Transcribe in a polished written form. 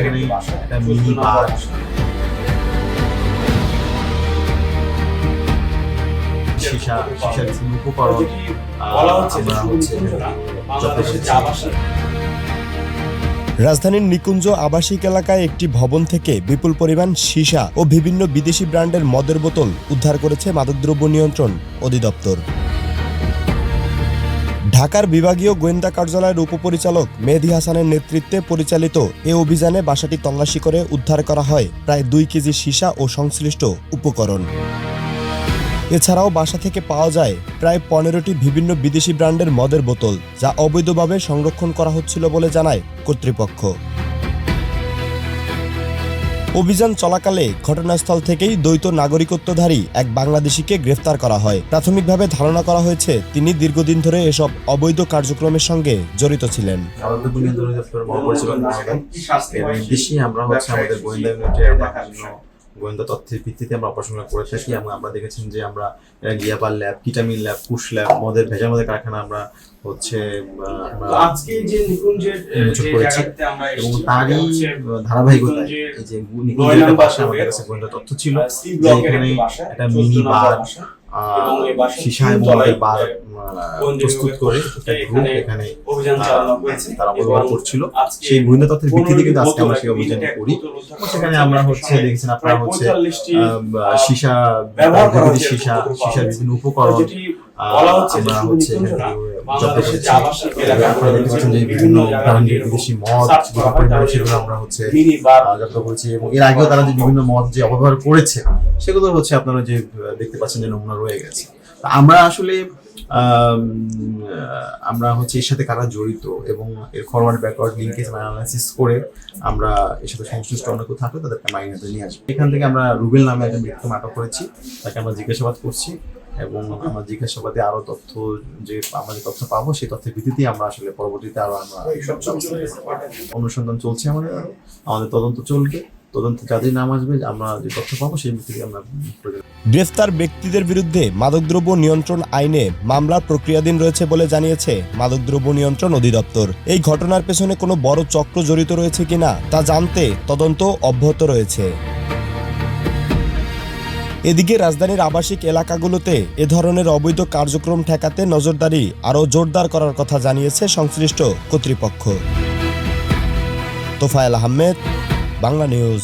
এখানে একটা মিনি বার, শিশার বিভিন্ন উপকরণ আমরা হচ্ছে রাজধানীর নিকুঞ্জ আবাসিক এলাকায় একটি ভবন থেকে বিপুল পরিমাণ সীসা ও বিভিন্ন বিদেশি ব্র্যান্ডের মদের বোতল উদ্ধার করেছে মাদকদ্রব্য নিয়ন্ত্রণ অধিদপ্তর। ঢাকার বিভাগীয় গোয়েন্দা কার্যালয়ের উপপরিচালক মেহেদী হাসানের নেতৃত্বে পরিচালিত এ অভিযানে বাসাটি তল্লাশি করে উদ্ধার করা হয় প্রায় 2 কেজি সীসা ও সংশ্লিষ্ট উপকরণ। এছাড়াও বাসা থেকে পাওয়া যায় প্রায় 15টি বিভিন্ন বিদেশি ব্র্যান্ডের মদের বোতল, যা অবৈধভাবে সংরক্ষণ করা হচ্ছিল বলে জানায় কর্তৃপক্ষ। অভিযান চলাকালে ঘটনাস্থল থেকেই দ্বৈত নাগরিকত্বধারী এক বাংলাদেশিকে গ্রেফতার করা হয়। প্রাথমিকভাবে ধারণা করা হয়েছে তিনি দীর্ঘদিন ধরে এসব অবৈধ কার্যক্রমের সঙ্গে জড়িত ছিলেন। আমরা হচ্ছে আমাদের গোয়েন্দা ইউনিটের গোয়েন্দা তথ্যের ভিত্তিতে আমরা অপারেশন করে থাকি এবং আমরা দেখেছেন যে আমরা ইয়াবা ল্যাব, কিটামিন ল্যাব, পুশ ল্যাব, মদের ভেজাল মদের কারখানা আমরা হচ্ছে আজকে যে নিকুঞ্জের জায়গাতে আমরা এবং তারই ধারাবাহিকতায় এই যে নিকুঞ্জের পাশে আমাদের কাছে গোয়েন্দা তথ্য ছিল যে এখানে একটা মিনি বার, সীসা এবং মদের বার প্রস্তুত করে একটা গ্রুপ এখানে অভিযান চালানো হয়েছে, তারা ব্যবহার করছিল। সেই গোয়েন্দা তথ্যের ভিত্তিতে কিন্তু আজকে আমরা সেই অভিযান করি। সেখানে আমরা হচ্ছে দেখেছেন আপনারা হচ্ছে সীসা ব্যবহার করা হচ্ছে, সীসার বিভিন্ন উপকরণ আমরা হচ্ছে আপনারা দেখতে পাচ্ছেন যে বিভিন্ন ব্র্যান্ডের বিদেশি মদ সেগুলো আমরা হচ্ছে জব্দ করেছি এবং এর আগেও তারা যে বিভিন্ন মদ যে অপব্যবহার করেছে সেগুলো হচ্ছে আপনারা যে দেখতে পাচ্ছেন যে নমুনা রয়ে গেছে। আমরা আসলে আমরা হচ্ছে এর সাথে কারা জড়িত এবং এর ফরওয়ার্ড ব্যাকওয়ার্ড লিঙ্কেজ অ্যানালাইসিস করে আমরা এর সাথে সংশ্লিষ্ট অন্য কেউ থাকলে তাদেরকে মাইনেতে নিয়ে আসবো। এখান থেকে আমরা রুবেল নামে একজন ব্যক্তিকে আটক করেছি, তাকে আমরা জিজ্ঞাসাবাদ করছি এবং আমরা জিজ্ঞাসাবাদে আরো তথ্য যে আমরা যে তথ্য পাবো সেই তথ্যের ভিত্তিতে আমরা আসলে পরবর্তীতে আরো আমরা অনুসন্ধান চলছে, আমাদের তদন্ত চলবে। তদন্ত যাদের নাম আসবে আমরা যে তথ্য পাবো সেই ভিত্তিতে আমরা গ্রেফতার ব্যক্তিদের বিরুদ্ধে মাদকদ্রব্য নিয়ন্ত্রণ আইনে মামলার প্রক্রিয়াধীন রয়েছে বলে জানিয়েছে মাদকদ্রব্য নিয়ন্ত্রণ অধিদপ্তর। এই ঘটনার পেছনে কোনো বড় চক্র জড়িত রয়েছে কিনা তা জানতে তদন্ত অব্যাহত রয়েছে। এদিকে রাজধানীর আবাসিক এলাকাগুলোতে এ ধরনের অবৈধ কার্যক্রম ঠেকাতে নজরদারি আরও জোরদার করার কথা জানিয়েছে সংশ্লিষ্ট কর্তৃপক্ষ। তোফায়েল আহমেদ, বাংলা নিউজ।